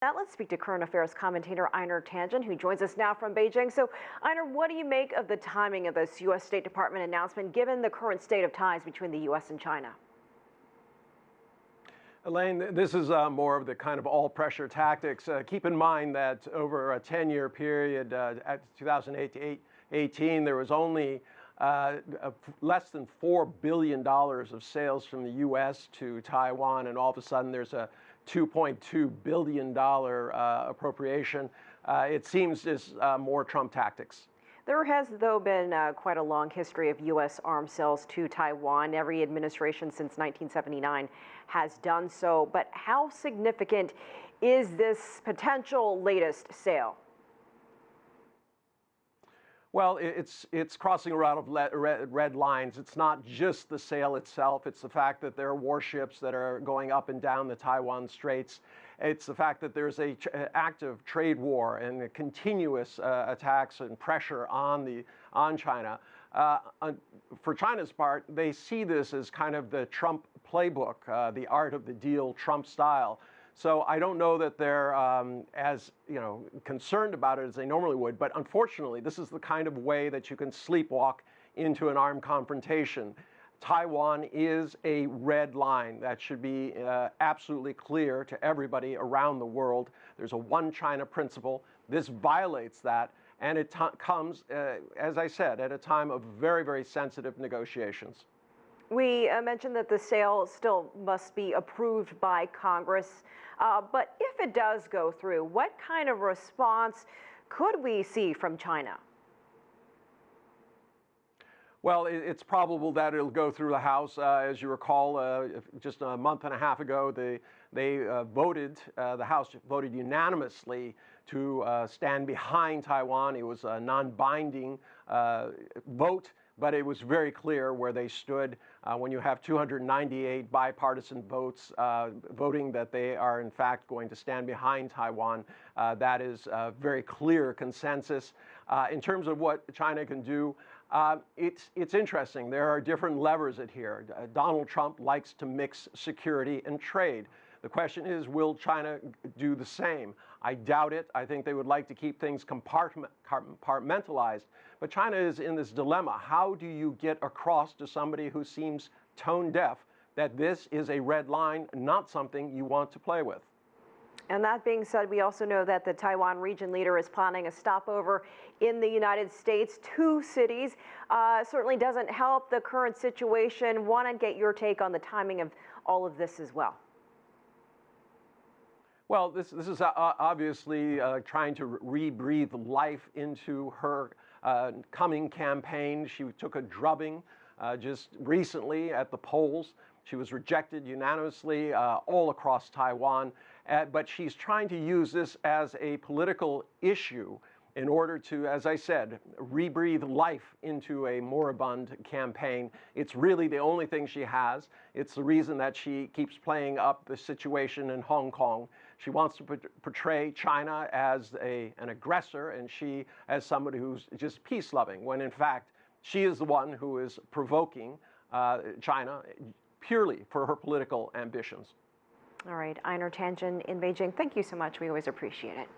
Now let's speak to current affairs commentator Einar Tangen, who joins us now from Beijing. So, Einar, what do you make of the timing of this U.S. State Department announcement, given the current state of ties between the U.S. and China? Elaine, this is more of the kind of all-pressure tactics. Keep in mind that over a 10-year period, at 2008 to 2018, there was only less than $4 billion of sales from the U.S. to Taiwan, and all of a sudden there's a $2.2 billion appropriation. It seems is more Trump tactics. There has, though, been quite a long history of U.S. arms sales to Taiwan. Every administration since 1979 has done so. But how significant is this potential latest sale? Well, it's crossing a lot of red lines. It's not just the sale itself. It's the fact that there are warships that are going up and down the Taiwan Straits. It's the fact that there's an active trade war and a continuous attacks and pressure on China. For China's part, they see this as kind of the Trump playbook, the art of the deal, Trump style. So I don't know that they're as concerned about it as they normally would. But unfortunately, this is the kind of way that you can sleepwalk into an armed confrontation. Taiwan is a red line that should be absolutely clear to everybody around the world. There's a one China principle. This violates that. And it comes, as I said, at a time of very, very sensitive negotiations. We mentioned that the sale still must be approved by Congress. But if it does go through, what kind of response could we see from China? Well, it's probable that it'll go through the House. As you recall, just a month and a half ago, the House voted unanimously to stand behind Taiwan. It was a non-binding vote, but it was very clear where they stood. When you have 298 bipartisan votes voting that they are in fact going to stand behind Taiwan, that is a very clear consensus. In terms of what China can do, it's interesting. There are different levers at here. Donald Trump likes to mix security and trade. The question is, will China do the same? I doubt it. I think they would like to keep things compartmentalized. But China is in this dilemma. How do you get across to somebody who seems tone deaf that this is a red line, not something you want to play with? And that being said, we also know that the Taiwan region leader is planning a stopover in the United States, 2 cities. Certainly doesn't help the current situation. Want to get your take on the timing of all of this as well. Well, this is obviously trying to rebreathe life into her coming campaign. She took a drubbing just recently at the polls. She was rejected unanimously all across Taiwan. But she's trying to use this as a political issue in order to, as I said, rebreathe life into a moribund campaign. It's really the only thing she has. It's the reason that she keeps playing up the situation in Hong Kong. She wants to portray China as an aggressor and she as somebody who's just peace-loving, when in fact she is the one who is provoking China purely for her political ambitions. All right, Einar Tangen in Beijing, thank you so much. We always appreciate it.